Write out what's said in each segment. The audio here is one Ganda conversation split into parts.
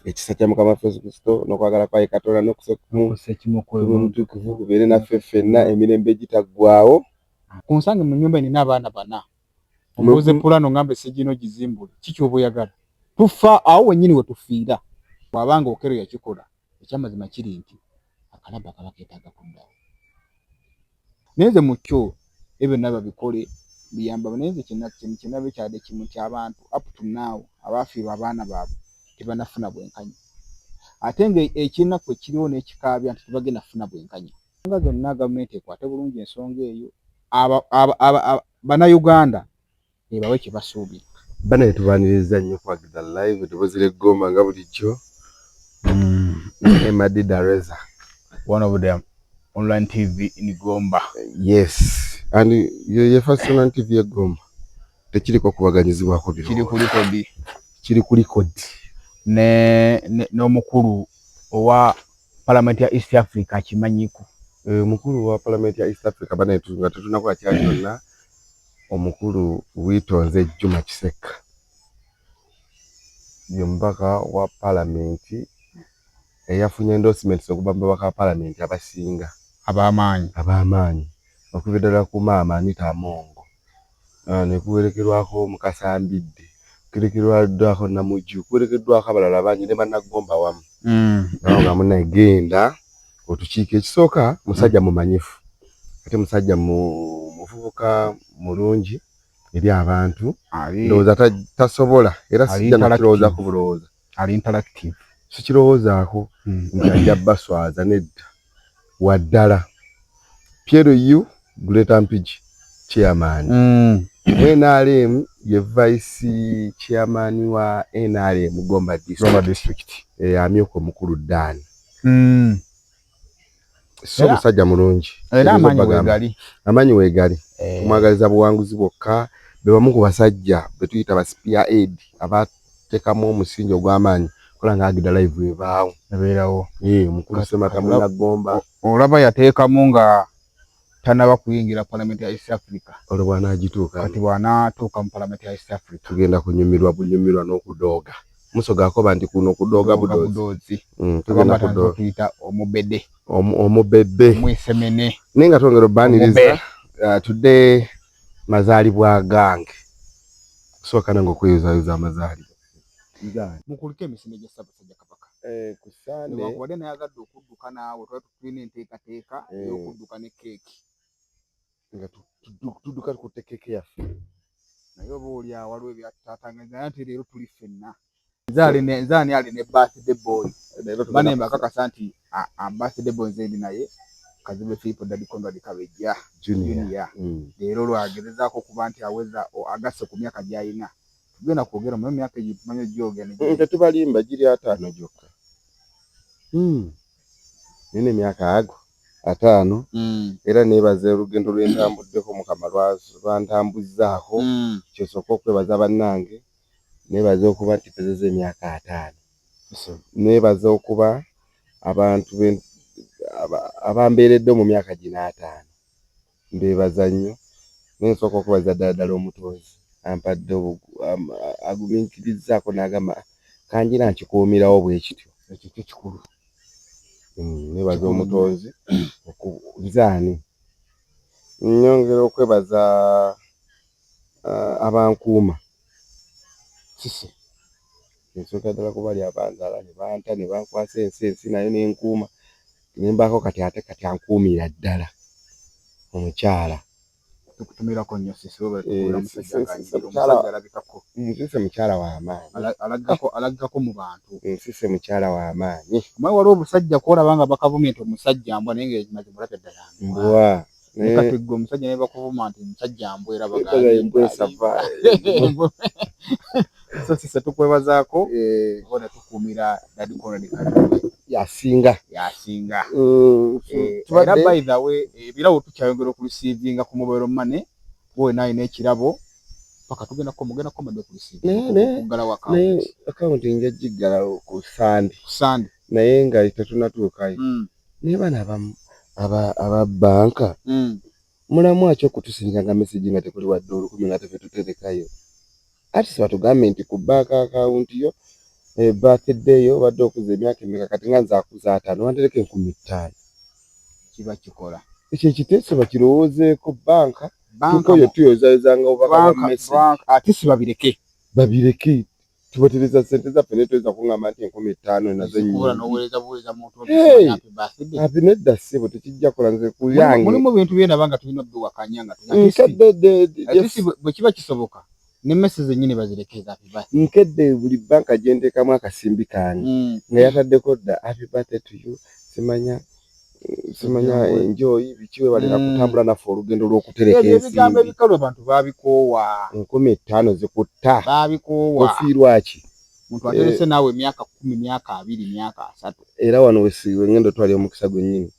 ekisa kya Mukama Yesu Kristo n'okwagala kwa Katonda n'omutukuvu kubeere naffe ffenna emirembe gitaggwaawo. Kunsange mu nnyumba nina abaana 4. Ombuuze pulano ngambe sijino gizimbule. Kiki oba oyagala? Tufa awo wennyini we tufiira. Bw'abanga okero yakikola. Ekyamazima kiri nti akalaba kaba keetaaga kuddawo. Neze mu kyo ebyo naba bikole biyamba neze kinabe kyade kimu ky'abantu up to now abafiirwa abaana baabwe tebanafuna bwenkanya. Ate ng'ekina kwe kiriwo n'ekikaabya nti tebagenda kufuna bwenkanya. Nga zonna gavumenti ekwate bulungi ensonga eyo. Bannayuganda bawe kye basuubira. Bana tubaniriza nnyo kwagiza live tubozire Gomba nga bulijjo. Emadi Dareza, one of them online TV in Gomba. Yes, and your first online TV ya Gomba tekiriko kubaganyizibwako biro. Kiri ku record n'omukulu owa Parliament ya East Africa kimanyiko. Mukulu wa Parliament ya East Africa bana nga tetunakola kya kyonna. Omukulu Witonze Juma Kiseka yombaka wa Parliament eyafunye endorsements okuba mbaka Parliament abasinga abamaanyi okuvidala ku maama Anita Amongo ne kuwerekerwako Mukasambidde kuwerekerwako Namuju kuwerekerwako abalala bangi ne bannagomba wamu nga munagenda otukiike ekisooka musajja mumanyifu ate musajja muvubuka mulungi eri abantu ndowooza tasobola era sijja nakirowooza ku bulowooza ali interactive sikirowoozaako nti ajja baswaza nedda waddala Pierre Greater Mpigi chairman NRM ye vice chairman wa NRM Gomba district amyuko mukulu Dan so musajja mulungi era amanyi weegali kumwagaliza buwanguzi bwokka bebamu ku basajja betuyita ba spear aid abatekamu omusingi ogw'amaanyi kola nga Agida live ebaawo ebeerawo mukulu Semata Munnagomba olaba yateekamu nga tanaba kuyingira Parliament ya East Africa olwo bw'anaagituuka kati bw'anaatuuka mu Parliament ya East Africa tugenda bunyumirwa n'okudooga musogaako nti kuno okudooga budoozi tugenda kudooga omubede omwesemene naye nga twongera obbaniriza today mazaalibwa gange kusooka nange okweyuzayuza amazaalibwa mukulike emisinde gya Ssaabasajja Kabaka ku Sande newankubadde nayagadde okudduka naawe twali tulina enteekateeka ey'okudduka ne keeki nga tudduka tukutte keeki yaffe naye oba oli awaliwo ebyatutaatanganya naye nti leero tuli ffenna nzaani ali ne birthday boy bane mbakakasa nti birthday boy nzendi naye Kazibe Filipo Daddy Conrad Kabejja Junior leero lwagezezaako okuba nti aweza agasse ku myaka gy'alina tugenda kwogera mu myaka egimanyi gyogene tetubalimba giri 5 gyokka nina emyaka ago 5 era neebaza olugendo lwentambuddeko Mukama lwantambuzzaako kyosooka okwebaza bannange neebaza okuba nti pezeza emyaka 5 neebaza okuba abantu abambeeredde mu myaka gino 5 mbeebaza nnyo nsooka okubaza ddala omutonzi ampadde agumiikirizaako n'agamba kanjira nkikuumirawo bwe kityo ekyo kikulu neebaza omutonzi nzaani nnyongera okwebaza abankuuma kise nsooka ddala kubali abanzaala ne banta ne bankwasa ensi nayo n'enkuuma nembaako kati ankuumira ddala omukyala tukutumirako nnyo sisi nsise mukyala w'amaanyi alaggako mu bantu nsise mukyala w'amaanyi omaye waliwo obusajja kwolaba nga bakavumye nti omusajja mbwa naye ng'ekimazima olabye ddala mbwa kati gwe omusajja naye bakuvuma nti musajja mbwa era so sise tukwebazaako bona tukuumira Daddy Conrad Kabejja yasinga era by the way ebirawo tukyayongera okureceivinga ku mobile money wowe naye n'ekirabo paka mugenda komadde okureceivinga naye account nja giggala ku Sande naye nga tetunatuukayo naye bana aba banka mulamu aki okutusinja nga message nga tekuli wadde $10 nga tefe tuterekayo ati siba tugambe nti ku bank account yo birthday yo badde okuza emyaka emeka kati nga nze akuza 5 wantereka 15 kiba kikola ekyo ekiteeso bakirowoozeeko banka tukoyo tuyozayozanga obubaka bwa message ate si babireke tubatereza ssente zaffe ne tuweza kuŋŋamba nti 15 nazo ati nedda ssebo tekijja kola nze ku yange mulimu bintu byendaba nga tulina biwakanya nga bwe kiba kisoboka ne message ennyini bazirekeza happy birthday nkedde buli banka gye nteekamu akasimbi kange nga yataddeko dda happy birthday to you simanya enjoy bikiwe balina kutambula naffe olugendo lw'okutereka ebigambo ebikalu abantu baabikoowa 15 zikutta baabikoowa ofiirwaki muntu aterese naawe emyaka 10 myaka 2 myaka 3 era wano wesiiwe ngendo twali omukisa gwennyini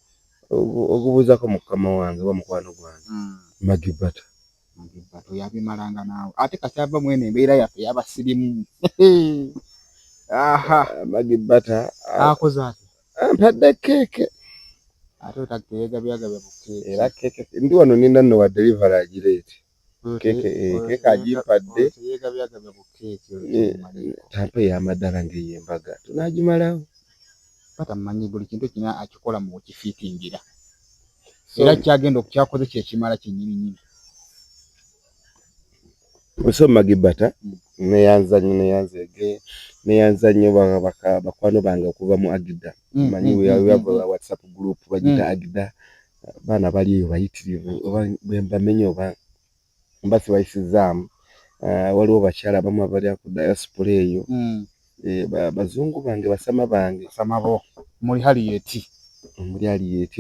ogubuuzako mukama wange wa mukwano gwange magibata yabimalanga naawe ate kati ava mwene embeera yaffe yabasirimu magibata akoze ati ampadde keeke ate otakeegabyaga era keeke ndi wano nina nno wa delivery agireete keeke agimpadde tampa ey'amaddala ng'eyembaga tunaagimalawo batamanyi buli kintu kina akikola mu kifiitingira era kyagenda okukyakoze kyekimala kyennyininyini so magibata neyanza nnyo bakwano bange okuva mu agida manyi weyava whatsapp group bagita agida baana bali eyo bayitirivu oba bwembamenye oba mba sibayisizaamu waliwo bakyala abamu abali ku diaspora eyo bazungu bange basama bange muli haliyeti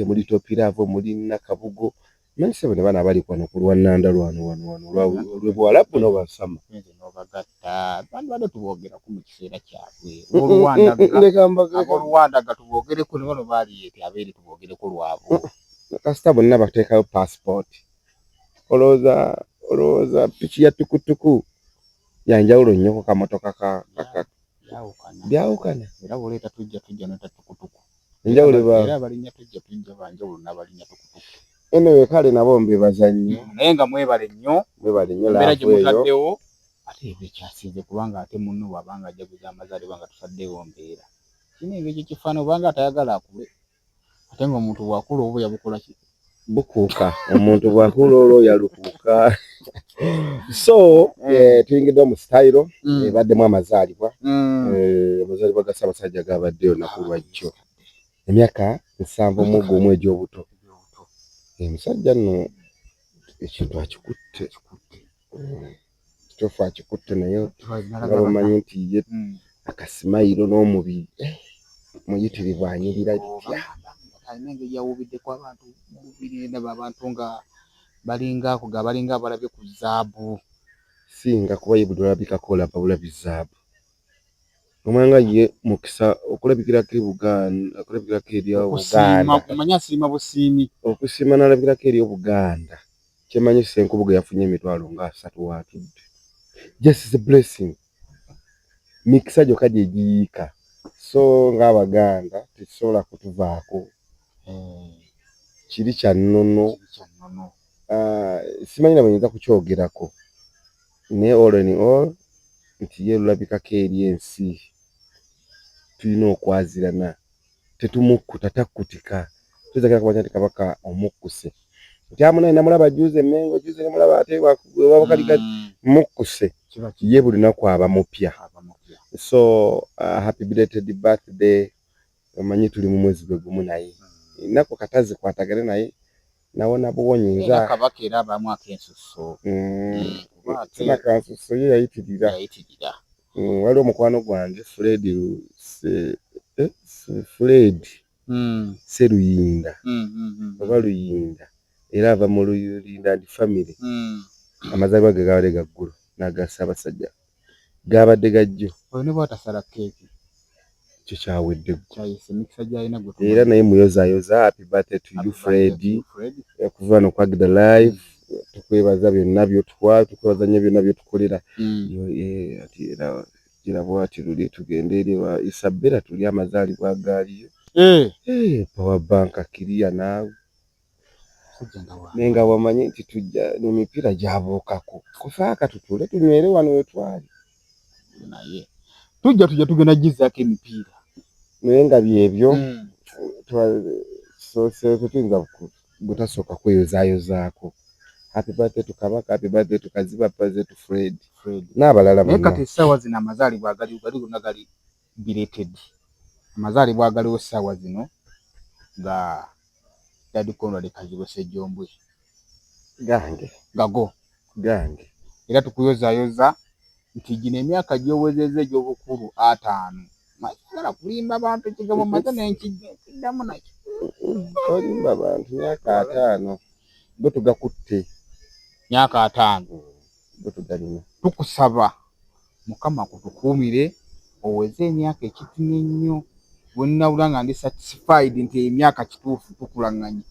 omuli topiravo muli nakabugo manyi sebo ne baana bali kwano ku lwannanda lwano lwebwalabu nobasama bade tubogerako mu kiseera kyabwe oluwanda ga tubogereko ne bano baliyeti abeere tubogereko lwabo kasita bonna bateekayo passport olowooza piki ya tukutuku yanjawulo nnyo ku kamotoka byawukana era boleeta tujja nota tukutuku enjawulo balinya tujja banjawulo n'abalinya tukutuku eno kale nabo mbebaza nnyo naye nga mwebale nnyo embeera gye mutaddewo ate ebyo ekyasinze kubanga ate munno bwabanga ajaguza amazaalibwa nga tusaddewo mbeera kino ebyo kyekifaana obanga atayagala akule ate nga omuntu bwakula oba yabukola ki bukuuka omuntu bwakula olwo yalukuuka so tuyingidde mu sitayiro ebaddemu amazaalibwa ga Ssaabasajja gabadde olunaku lwajjo emyaka 71 egy'obuto omusajja nno ekintu akikutte kitofu akikutte naye nga bamanyi nti ye akasimayiro n'omubiri muyitirivu anyirira litya alina engeri yawubiddeko abantu mubiri ndaba abantu nga balinga abalabye ku zaabu singa kuba ye buli olabikako olaba bulabi zaabu omwanga ye mukisa okulabikirako eri Obuganda omanyi asiima busiimi okusiima n'alabikirako eri Obuganda kyemanyi Ssenkubuge yafunye emitwalo nga 3 watudde just is a blessing mikisa gyokka gye giyiika so ng'Abaganda tekisobola kutuvaako kiri kya nnono simanyi nabo nyinza kukyogerako naye all in all nti ye lulabikako eri ensi tulina okwazirana tetumukkuta takkutika tuyinza kumanya nti Kabaka omukkuse nti amunaye namulaba juuze Mengo juuze namulaba ate wabakaliga mukkuse ye buli lunaku aba mupya so happy belated birthday omanyi tuli mu mwezi gwe gumu naye nako katazi kwatagane naye nawona buwonyinza Kabaka era abamu akensuso tena kansuso ye yayitirira waliwo mukwano gwange Fred Seruyinda oba Luyinda era ava mu Luyinda and family amazaalibwa ge gabadde gaggulu n'aga Ssaabasajja gabadde gajjo oyo ne bwatasala keeki kyo kyawedde emikisa gy'alina era naye muyozayoza happy birthday to you Fred okuva no kwagida live tukwebaza byonna byotwala tukwebaza nnyo byonna byotukolera ati era kirabwa ati luli tugende eri wa Isabella tuli amazaalibwa gaaliyo power bank kiriya naawe nenga wamanyi nti tujja n'emipiira gyabuukako kufaaka tutule tunywere wano wetwali naye tujja tugenda gizaako emipiira naye nga byebyo tuyinza butasooka kweyozaayozaako. Happy birthday to Kabaka, happy birthday to Kaziba, happy birthday to Fred n'abalala bonna. Naye kati essaawa zino amazaalibwa gali gonna gali belated. Amazaalibwa agaliwo essaawa zino ga Daddy Conrad Kazibu Ssejjombwe gange era tukuyozaayoza nti gino emyaka gy'owezezza egy'obukulu 5 masala kulimba bantu ekigabo maze n'enkiddamu nakyo tolimba bantu myaka 5 bo tugakutte myaka 5 bo tugalina. Tukusaba Mukama kutukuumire oweze emyaka ekitini ennyo bwennawula nga ndi satisfied nti emyaka kituufu tukulanganye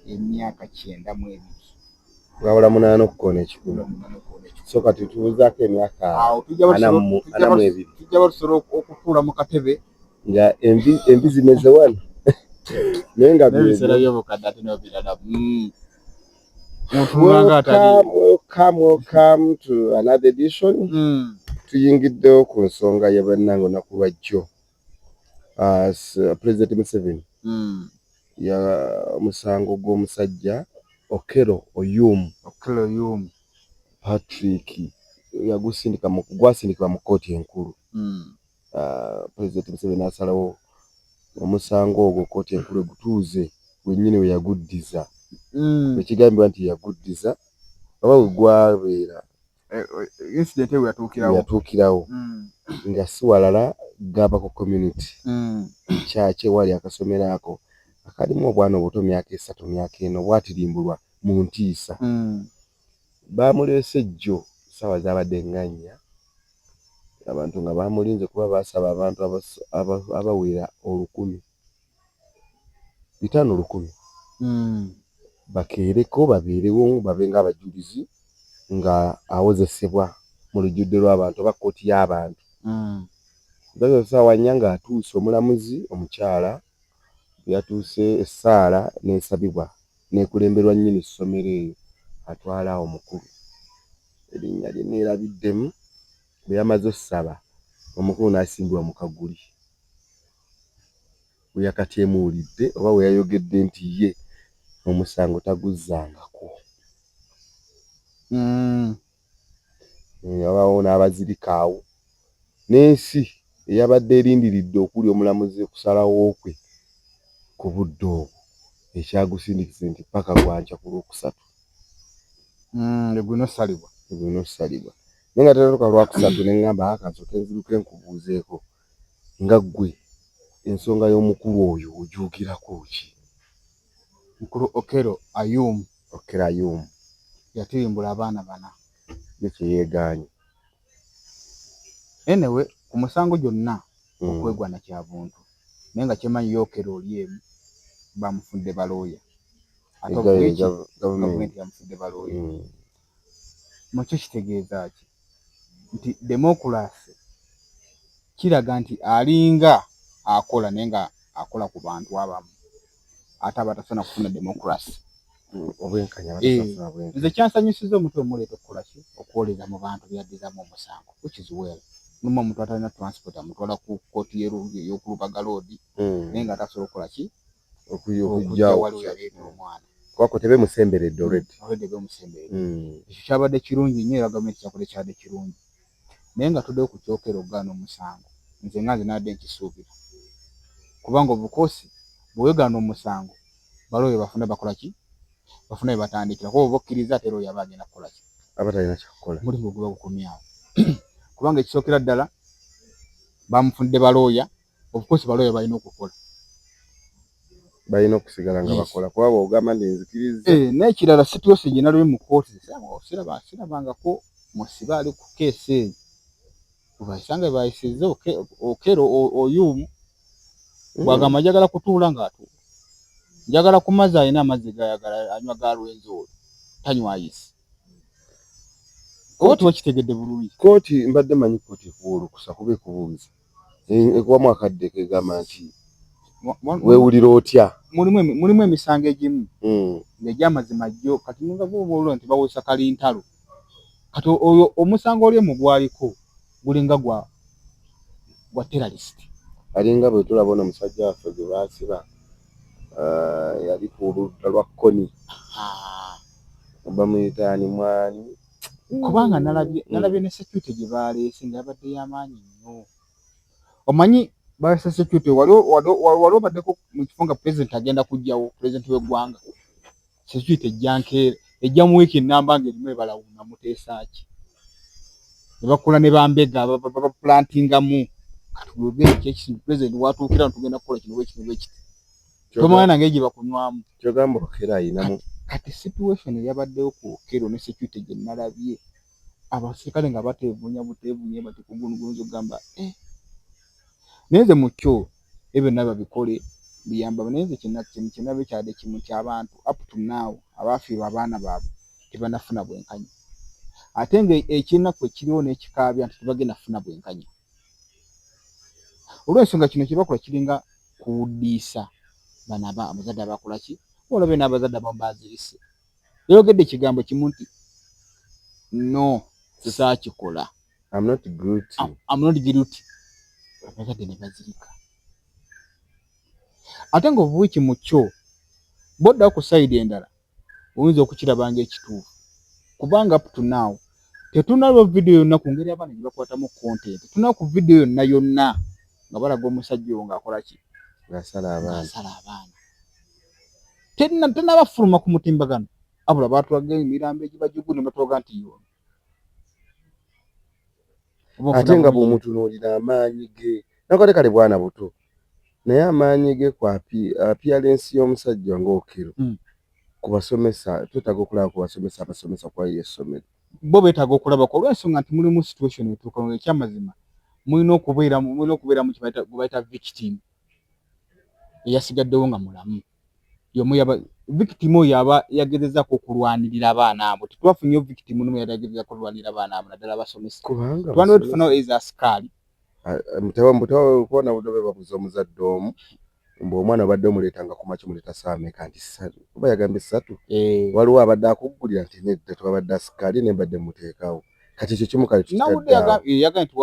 emyaka 92 wabula 8 okukoona ekikulu. So kati tubuuzaako emyaka 42 tujja balusobola okutuula mu katebe nga embi zimeze wano naye nga ebiseera by'obukadde ate n'obirala. Welcome to another edition. Tuyingiddewo ku nsonga ya bannange olunaku lwa jjo. President Museveni ya musango gw'omusajja Okello Oryem Patrick gwasindikibwa mu kkooti enkulu. President Museveni asalawo omusango ogwo kkooti enkulu egutuuze gwennyini we yaguddiza. Ekigambibwa nti yaguddiza oba we gwabeera incident eyo yatuukirawo nga si walala Gabako community kyaki wali akasomero ako akalimu obwana obuto myaka 3 myaka 4 bwatirimbulwa mu ntiisa. Baamuleese jjo ssaawa zaabadde nganya abantu nga baamulinze kuba baasaba abantu abawera 5,000 bakeereko babeerewo babe ng'abajulizi nga awozesebwa mu lujjudde lw'abantu oba kkooti y'abantu. Ndaga ssaawa nnya ng'atuuse omulamuzi omukyala yatuuse essaala n'esabibwa n'ekulemberwa nnyini ssomero eyo atwala omukulu. Erinnya lye neerabiddemu bwe yamaze ossaba omukulu n'asimbibwa mu kaguli. We yakatyemuulidde oba we yayogedde nti ye omusango taguzzangako. Yabaawo n'abazirika awo n'ensi eyabadde erindiridde okuli omulamuzi okusalawo kwe ku budde obwo ekyagusindikiza nti paka gwankya ku Lwokusatu egwinosalibwa naye nga tetatuuka Lwakusatu ne ŋŋamba akansooke nziruke nkubuuzeeko nga ggwe ensonga y'omukulu oyo ogyogirako ki? Mukulu Okello Oryem yatirimbula abaana 4 ye kye yeegaanye. Anyway ku musango gyonna okwegwana kya buntu naye nga kyemanyi Okello Oryem bamufudde balooya ate gavumenti yamufudde balooya. Mukyo kitegeeza ki nti democracy kiraga nti alinga akola naye nga akola ku bantu abamu ate abatasana kufuna democracy obwenkanya. Nze kyansanyusiza omutwe omuleeta okukola ki okwoleza mu bantu byaddizamu omusango which is well. Numa omuntu atalina transport amutwala ku kkooti y'okulubaga loodi naye nga tasobola okukola ki okujja waliwo yaleeta omwana kwako tebe musemberedde already bemusemberedde. Ekyo kyabadde kirungi nnyo era gavumenti kyakola kyabadde kirungi naye nga tuddeyo ku kyokero ogaana omusango nze nga nze nadde nkisuubira kubanga obukosi bwewegaana omusango balooyo bafune bakola ki bafune bye batandikira kuba oba okkiriza ate looyo aba agenda kukola ki aba talina kyakukola mulimu guba gukomyawo kubanga ekisookera ddala bamufudde balooya obukosi balooya balina okukola balina okusigala nga bakola kuba bw'ogamba nti nzikiriza. N'ekirala situyosi gye nalabye mu kkooti sirabangako musibe ali ku keesi eyo bwebayisanga bebayisizza Okello Oryem bw'agamba njagala kutuula ng'atuula njagala ku mazzi alina amazzi gayagala anywa ga Lwenzori tanywa ayisi. Kkooti wakitegedde bulungi. Kkooti mbadde manyi kkooti ekuwulukusa kuba ekubuuza ekuwamu akadde kegamba nti weewulira otya. Mulimu emisango egimu ng'egy'amazima jjo kati nga bw'oba nti bawesa kalintalo kati oyo omusango Oryem gwaliko gulinga gwa terrorist alinga bwe tulabona omusajja waffe gwe baasiba yali ku ludda lwa Koni bamuyitaani mwani kubanga nalabye ne security gye baleese nga yabadde y'amaanyi nnyo. Omanyi baleese security waliwo baddeko mu kifo nga president agenda kujjawo, president w'eggwanga, security ejja mu wiiki nnamba ng'erimu ebalawuna muteesaaki ne bakola ne bambega baplantingamu kati president watuukira tugenda kukola kino bwekiti tomanya nange gye bakunywamu kyogamba Okello ayinamu kati situation eyabaddewo ku Okello ne security gye nalabye abasirikale nga bateevunya buteevunye bati kugunugunzo gamba neze mukyo ebe naba bikole biyamba neze kinabe kyade kimu ky'abantu up to now abafiirwa abaana baabwe tebanafuna bwenkanya ate ng'ekina kwe kiriwo n'ekikaabya nti tebagenda funa bwenkanya olw'ensonga kino kye bakola kiringa kuwuddiisa bano abazadde abakola ki olabe n'abazadde abamu bazirise yayogedde ekigambo kimu nti no sisaakikola I'm not guilty abazadde ne bazirika ate ng'obuwiki mu kyo boddawo ku sayidi endala oyinza okukirabanga ekituufu kubanga up to now tetunalaba vidiyo yonna ku ngeri abaana gye bakwatamu content tunaba ku vidiyo yonna nga balaga omusajja oyo ng'akola ki ng'asala abaana tenabafuluma ku mutimbagano abula batulaga emirambo egibajugune batulaga nti yo ate nga bw'omutunuulira amaanyi ge nakate kale bwana buto naye amaanyi ge ku appearance y'omusajja ng'Okello kubasomesa twetaaga okulaba ku basomesa abasomesa kwa essomero bo beetaaga okulaba ku olw'ensonga nti mulimu situation etuuka ekyamazima mulina okubeera mu gwe bayita victim eyasigaddewo nga mulamu yomu yaba victim oyo aba yagezezaako okulwanirira abaana abo tetwafunyeyo victim n'omu yagezezaako okulwanirira abaana abo naddala abasomesa twandiwo tufunawo eza sikaali mutawa kuona budobe babuza omuzadde omu omwana obadde omuleetanga ku makya muleeta saameka nti 3 kuba yagambye 3 waliwo abadde akuggulira nti nedda twabadde asikaali ne mbadde muteekawo kati ekyo kimu kale yagambye nti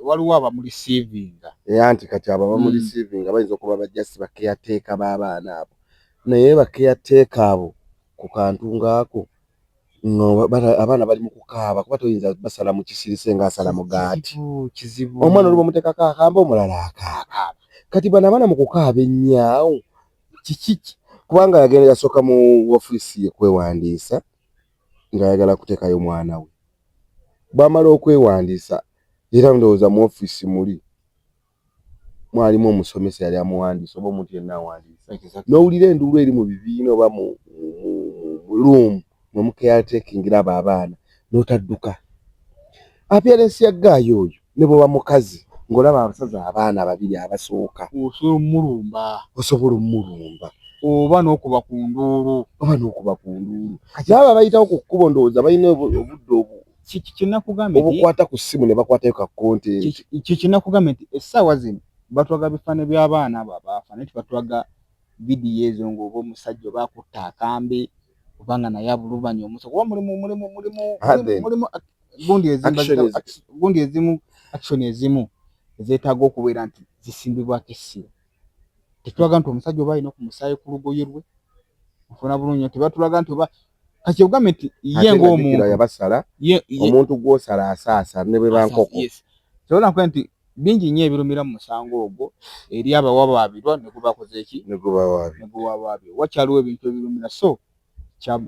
waliwo abamulisiivinga anti kati abo abamulisiivinga bayinza okuba bajjasi bakeyateeka b'abaana abo naye bakeyateeka abo ku kantu ngaako abaana bali mu kukaaba kuba toyinza basala mu kisirise ng'asala mugaati omwana oli bamuteekako akamba omulala akaaba kati bano abaana mu kukaaba ennyaawo kiki kubanga yasooka mu ofiisi ye kwewandiisa ng'ayagala kuteekayo mwana we bw'amala okwewandiisa era ndowooza mu ofiisi mwalimu omusomesa yali amuwandiisa oba omuntu yenna awandiisa n'owulira enduulu eri mu bibiina oba mu ruumu nomukeyateekingira abo abaana n'otadduka appearance ya gaayo oyo ne bw'oba mukazi ng'olaba abasaza abaana babiri abasooka osobola omulumba oba n'okuba ku nduulu aba bayitawo ku kkubo ndowooza balina obudde obukwata ku ssimu ne bakwatayo ka kontenti kikinakugambye nti essaawa zino batulaga bifaananyi by'abaana abo abaafa naye tibatulaga vidiyo ezo ng'oba omusajja oba akutte akambe kubanga naye abulubanya omuso kuba mulimu gundi ezimu action ezimu ezeetaaga okubeera nti zisimbibwako essira tetulaga nti omusajja oba alina okumusaayo ku lugoye lwe nfuna bulungi tebatulaga nti oba kati ogambye nti ye ng'omuntu yabasala omuntu gw'osala asaasa ne bwe bankoko kyobola nkuba nti bingi nnyo ebirumira mu musango ogwo eri abawabaabirwa ne gubakoze eki ne gubawaabirwa wakyaliwo ebintu ebirumira so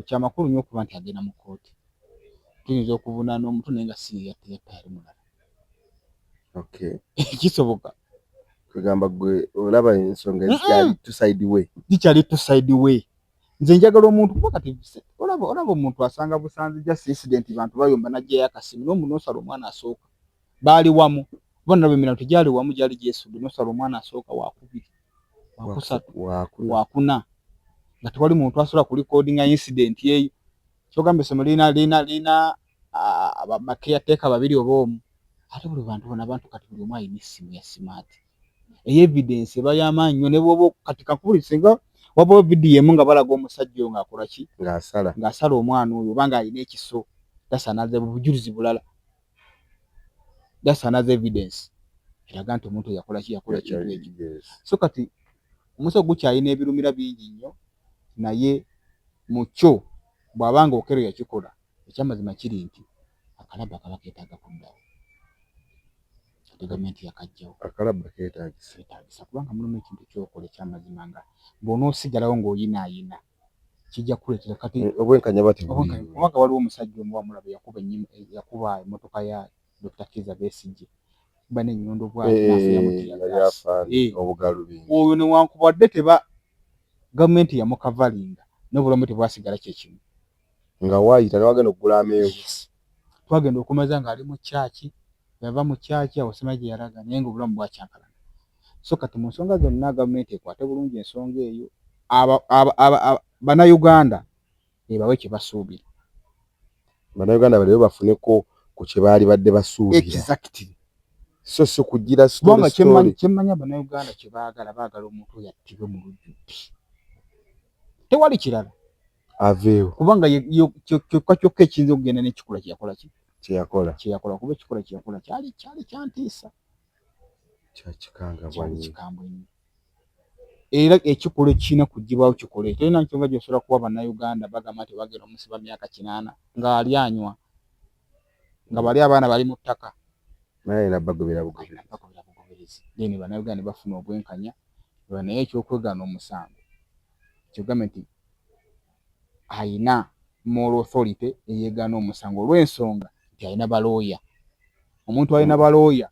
kyamakulu nnyo okuba nti agenda mu kooti tuyinza okuvunaana omuntu naye nga si yatayali mulala kisoboka kugamba gwe olaba ensonga zikyali tusaidi nze njagala omuntu kuba kati olaba omuntu asanga busanzi just incident bantu bayomba najjayo akasimu n'omuntu n'osala omwana asooka baali wamu kuba nalaba emirano tegyali wamu gyali gyesudde n'osala omwana asooka wakubiri wakusatu wakuna nga tewali muntu asobola kulikodinga incident eyo kyogamba essomo lina bakeyateeka babiri oba omu ate buli bantu bona abantu kati buli omu alina essimu ya smart evidence eba y'amaanyi nnyo ne bw'oba kati kakubulisinga wabawo vidiyo emu nga balaga omusajja oyo ng'akola ki ng'asala omwana oyo oba ng'alina ekiso that's another bujulizi bulala that's another evidence kiraga nti omuntu yakola kintu ekyo. So kati omusawo gukyalina ebirumira bingi nnyo naye mukyo bw'abanga Okello yakikola ekyamazima kiri nti akalaba kaba keetaaga kuddawo. Gavumenti yakajjawo akalaba keetaagisa kubanga mulimu ekintu kyokola ekyamazima nga bw'onoosigalawo ng'oyinaayina kijja kuleetera kati obwenkanya kubanga waliwo omusajja omu wamulaba yakuba emmotoka ya Dr. Kizza Besigye kuba n'ennyondo oyo newankubadde gavumenti yamukavalinga n'obulamu tebwasigala kyekimu nga waayita newagenda okugula amenvu. Twagenda okumaza ng'ali mu kyaki yava mu kyaki awo Ssemajje yalaga naye ng'obulamu bwakyankalana. So kati mu nsonga zonna gavumenti ekwate bulungi ensonga eyo bannayuganda ebawe kye basuubira. Bannayuganda baleero bafuneko ku kye baali badde basuubira. Exactly. So si kugira story. Kyemmanya bannayuganda kye baagala omuntu yattibwe mu lujjudde. Tewali kirala. Aveewo. Kubanga kyokka ekiyinza okugenda n'ekikola kyeyakola kuba ekikola kyeyakola kyali kyantiisa. Kikambwe nnyo. Era ekikola ekirina kuggyibwawo kikole. Terina nsonga gy'osobola kuba bannayuganda bagamba nti bagenda omusiba myaka 8 ng'ali anywa nga bali abaana bali mu ttaka. Naye nabagobera bugoberezi. Then bannayuganda bafuna obwenkanya naye ekyokwegaana omusango kigamba nti ayina moral authority eyeegaana omusango olw'ensonga nti ayina balooya. Omuntu alina balooya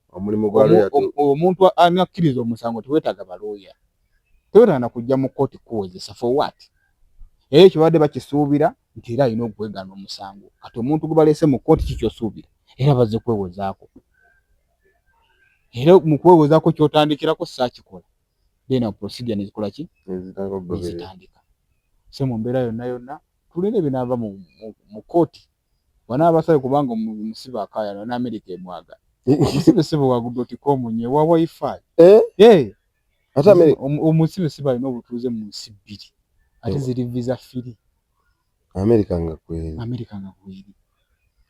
omuntu anakkiriza omusango teweetaaga balooya. Teweetaaga na kujja mu kkooti kuwezesa for what? Era ekyo badde bakisuubira nti era alina okwegaana omusango. Kati omuntu gwe baleese mu kkooti kikyosuubira era bazze kwewozaako. Era mu kwewozaako kyotandikirako saakikola. Then procedure nezikola ki? Nezitandika. So mu mbeera yonna tulina ebinaava mu kkooti. Banaaba basabe kubanga omusibe akaayana n'Amerika emwaga. Omusibe sibe wa.com nyewa wifi. Omusibe sibe alina obutuuze mu nsi 2 ate ziri visa free. Amerika nga kweri.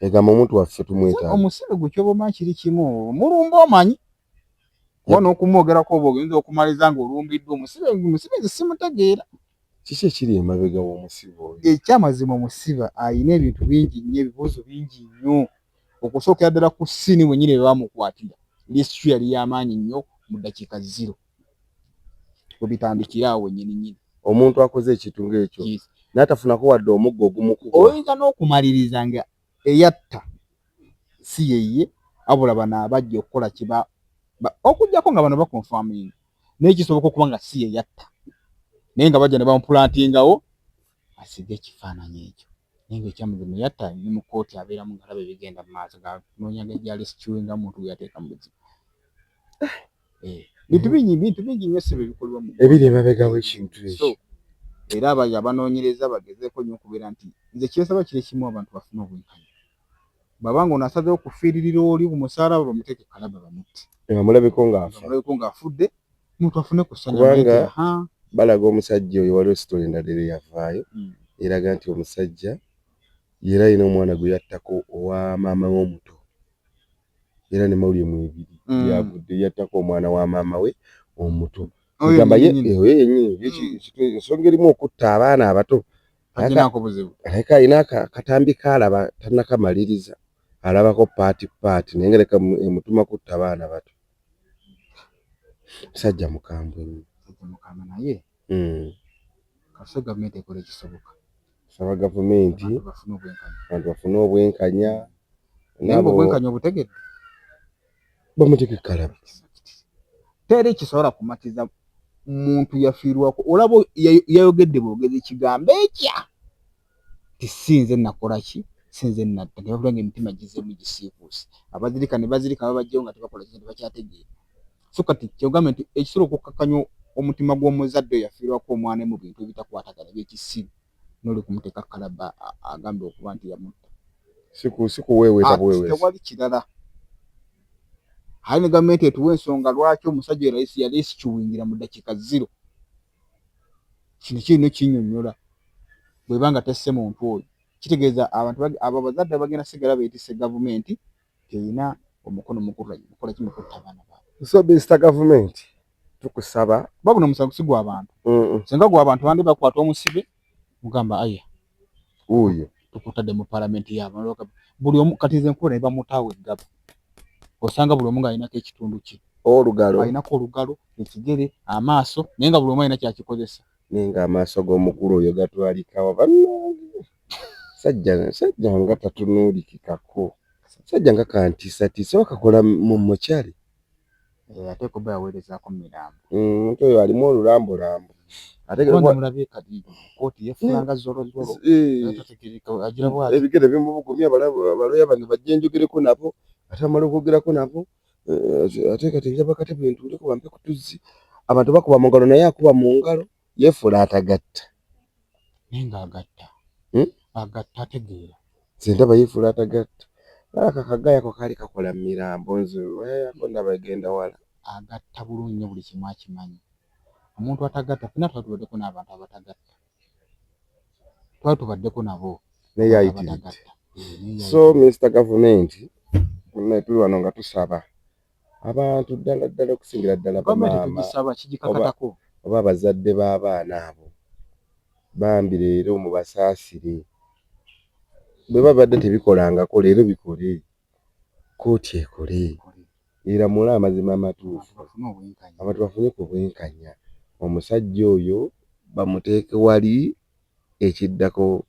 Egamba omuntu waffe tumwetaaga. Omusibe gwe ky'oba kiri kimu mulumba omanyi. Wano okumwogerako oba ogenza okumaliza ng'olumbiddwa omusibe simutegeera. Kiki ekiri emabega w'omusibe oyo? Ekyamazima omusibe ayina ebintu bingi nnyo ebibuuzo bingi nnyo okusookera ddala ku ssiini wennyini bwe bamukwatira. Lisiti yali y'amaanyi nnyo mu ddakiika 0. Webitandikira awo wennyini. Omuntu akoze ekintu ng'ekyo n'atafunako wadde omuggo ogumukuba. Oyinza n'okumaliriza nga eyatta si yeye abula bano abajja okukola kiba okujjako nga bano bakonfaminga naye kisoboka okuba nga si yeyatta naye nga bajja ne bamupulantingawo asige ekifaananyi ekyo naye ng'ekyamazima yatta ne mu kkooti abeeramu ng'alaba ebigenda mu maaso noonya ng'ejjali sikiwenga muntu yateeka mu buzibu. Bintu bingi nnyo si bikolebwa mu ebiri emabega w'ekintu ekyo. Era abanoonyereza bagezeeko nnyo okubeera nti nze kyesaba kiri kimu abantu bafune obwenkanya. Bw'abanga ono asazeewo kufiiririra oli ku musaala bamuteeke kalaba bamutte. Bamulabeko ng'afudde omuntu afune ku ssanya. Kubanga balaga omusajja oyo waliwo sitori endala eyavaayo eraga nti omusajja era alina omwana gwe yattako owa maama we omuto era ne mawulire 2 yavudde yattako omwana wa maama we omuto. Gamba yennyini ensonga erimu okutta abaana abato aleka alina akatambi kaalaba tannakamaliriza alabako paati naye nga leka emutuma kutta abaana bato. Musajja mukambwe nnyo. Naye kasita gavumenti ekola ekisoboka. Saba gavumenti abantu bafune obwenkanya. Naye obwenkanya obutegedde bamuteeke kalaba. Teri kisobola kumatiza muntu yafiirwako olaba yayogedde bwogezi ekigambo ekya tisinze nakola ki sinze natta nebabula ng'emitima gizeemu gisiikuuse abazirika ne bazirika babajjayo nga tebakola kintu bakyategeera. So kati kyogamba nti ekisobola okukakkanya omutima gw'omuzadde yafiirwako omwana mu bintu ebitakwatagana by'ekisiru n'oli kumuteeka kalaba agambe okuba nti yamutta. Sikuweeweeta buweeweesa. Tewali kirala. Hayi ne gavumenti etuwa ensonga lwaki omusajja yali sikiwingira mu ddakiika 0. Kino kirina kinnyonnyola bw'ebanga tesse muntu oyo kitegeeza abantu abo abazadde bagenda sigala beetisse gavumenti terina omukono mukulu mukola kimukutta abaana baabwe. So Mr. Government tukusaba babuno musango sigwa abantu senga gwa abantu bandi bakwata omusibe mugamba aya uyo tukutadde mu parliament yabo buli omu katize nkubona iba mutawe gaba osanga buli omu nga alina ekitundu ki olugalo alina ko olugalo ekigere amaaso nenga buli omu alina kyakikozesa nenga amaaso g'omukulu oyo gatwalikawo bannange sajja nga tatunuulikikako sajja nga kantiisatiisa wakakola mu mokyali ate kuba yaweerezaako mu mirambo omuntu oyo alimu olulambolambo mulabye kadi kooti yefulanga zolozolo agira bwati ebigere bimubugumya abaloya bano bajja njogereko nabo ate amala okwogerako nabo ate kati njaba katebe ntuuleko bampe ku tuzzi abantu bakuba mu ngalo naye akuba mu ngalo yeefula atagatta nenga agatta ategeera sentaba yeefula atagatta akakagayako kaali kakola mu mirambo nze ako ndaba egenda wala agatta bulungi nnyo buli kimu akimanyi omuntu atagatta fena twatubaddeko n'abantu abatagatta twatubaddeko nabo naye ayitiridde so Mr. Government tuli wano nga tusaba abantu ddala okusingira ddala bamaama kigikakatako oba abazadde b'abaana abo bambi leero mubasaasire bwe babadde tebikolangako leero bikole kooti ekole eramule amazima amatuufu abantu bafunye ku bwenkanya omusajja oyo bamuteeke wali ekiddako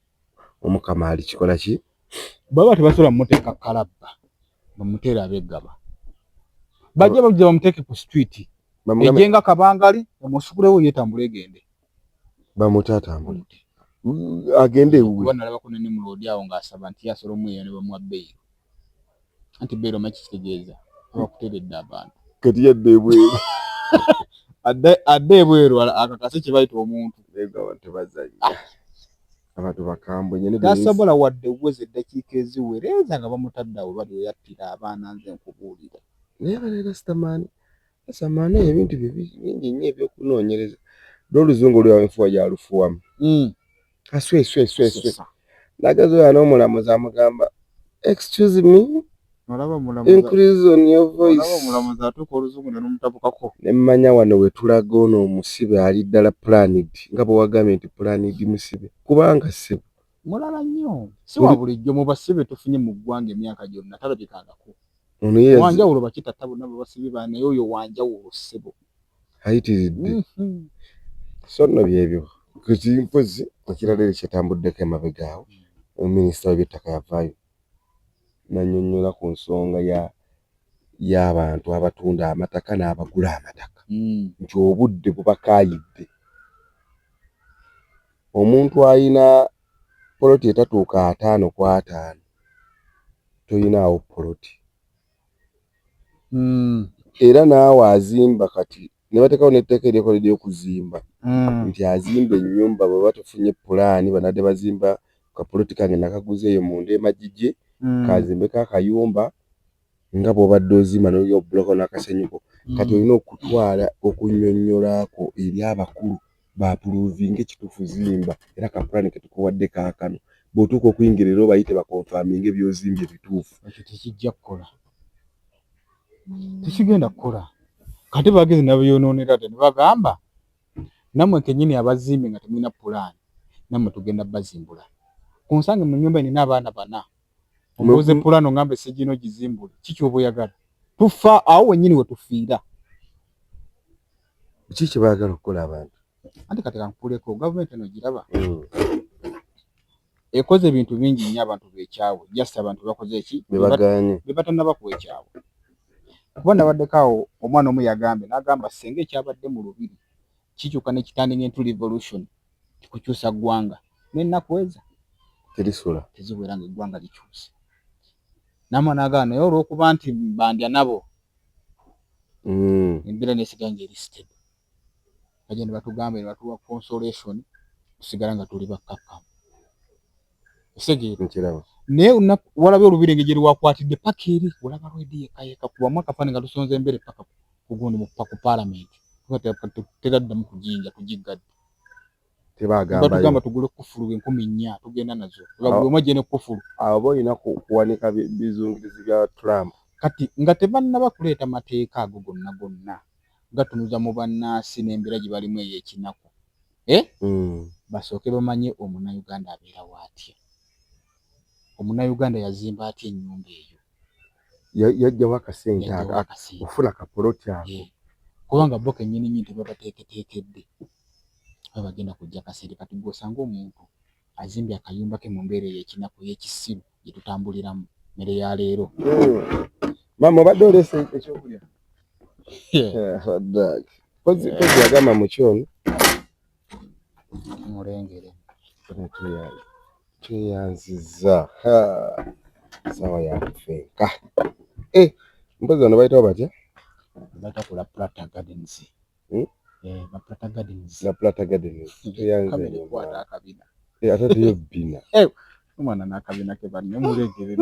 omukama ali kikola ki baba tebasobola mmuteeka kalabba bamuteera abeggaba bajja bajja bamuteeke ku street ejenga kabangali omusukulewo yetambula egende bamutatambula agende uwe bana laba kunene mu lodi awo ng'asaba nti yasola omweyo ne bamwa bbeero anti bbeero maki kitegeeza abakuteeredde abantu kati yadde ebweru adde ebweru akakase kye bayita omuntu tebazanya abantu bakambwe nyene tasobola wadde uweze eddakiika eziweereza nga bamutadde awo bali oyattira abaana nze nkubuulira naye baleera sitamaani ebintu bingi nnyo ebyokunoonyereza n'oluzungu olwawe enfuwa gyalufuwamu asweswe nagazi oyo n'omulamuzi amugamba excuse me increase on your voice omulamuzi atuuka oluzungu ne lumutabukako nemmanya wano we tulaga ono omusibe ali ddala planid nga bwe wagambye nti planid musibe kubanga ssebo mulala nnyo si wa bulijjo mu basibe tufunye mu ggwanga emyaka gyonna talabikangako wanjawulo bakitatta bonna babasibe naye oyo wanjawulo ssebo ayitiridde so nno byebyo mpozi ekirala eri kyetambuddeko emabega awo omuminisita w'ebyettaka yavaayo nannyonnyola ku nsonga y'abantu abatunda amataka n'abagula amataka nti obudde bubakaayidde omuntu ayina poloti etatuuka 5 ku 5 toyinaawo poloti era naawe azimba kati ne bateekawo n'etteeka eryekola ery'okuzimba nti azimba ennyumba bwe batufunye pulaani banadde bazimba kapoloti kange nakaguze eyo munda emagigye kazimbeko akayumba nga bw'obadde ozimba n'olyo buloko n'akasenyuko kati olina okutwala okunnyonnyolako eri abakulu bapuluvinga ekituufu zimba era kapulaani ketukuwadde kaakano bw'otuuka okuyingira era obayite bakonfaminga ebyozimbye bituufu ekyo tekijja kukola tekigenda kukola kati bagezi nabyonoonera te ne bagamba nammwe kennyini abazimbi nga temulina pulaani nammwe tugenda bazimbula ku nsange mu nnyumba nina abaana 4 omubuze pulaani ongambe segino gizimbule kiki oba oyagala tufa awo wennyini we tufiira kiki kye baagala okukola abantu anti kati kankuleko gavumenti eno giraba ekoze ebintu bingi nnyo abantu beekyawe just abantu bakoze eki bebaganye bebatannaba kuwa ekyawe kuba nabaddeko awo omwana omu yagambe n'agamba senga ekyabadde mu lubiri kikyuka ne kitanding into revolution kikukyusa ggwanga n'ennaku eza terisula teziwera nga eggwanga likyuse namwe n'agamba naye olw'okuba nti bandya nabo embeera nesigala ng'eri stable kajja ne batugamba ne batuwa consolation tusigala nga tuli bakkakkamu nkiraba naye walabye olubiri engeri lwakwatidde paka eri olaba lwedi yekayeka kubamu akafaani nga tusonze embere paka kugundi ku paalamenti teraddamu kujinja tugiggadde batugamba tugule kufulu 4,000 tugenda nazo buli omu ajje ne kufulu abo olina kuwanika bizungirizi bya Trump kati nga tebanaba kuleeta mateeka ago gonna gatunuza mu bannansi n'embeera gye balimu ey'ekinaku basooke bamanye Omunnayuganda abeera bw'atya. Omunnayuganda yazimba atya ennyumba eyo? Yajjawo akasente ofuna kapoloti ako. Kubanga bo kennyini tebabateeketeekedde. Bagenda kujja kasente kati gw'osanga omuntu azimbye akayumba ke mu mbeera ey'ekinaku y'ekisiru gye tutambuliramu mmere ya leero. Mama obadde oleese ekyokulya? Kozi yagamba mu kyono mulengere tweyanziza sawa yakufenka. Mpozi bano bayitawo batya? Bayita ku La Plata Gardens. La Plata Gardens. La Plata Gardens. Tweyanze akabina. Ate tuyo bina. Omwana n'akabina ke banne mulengere.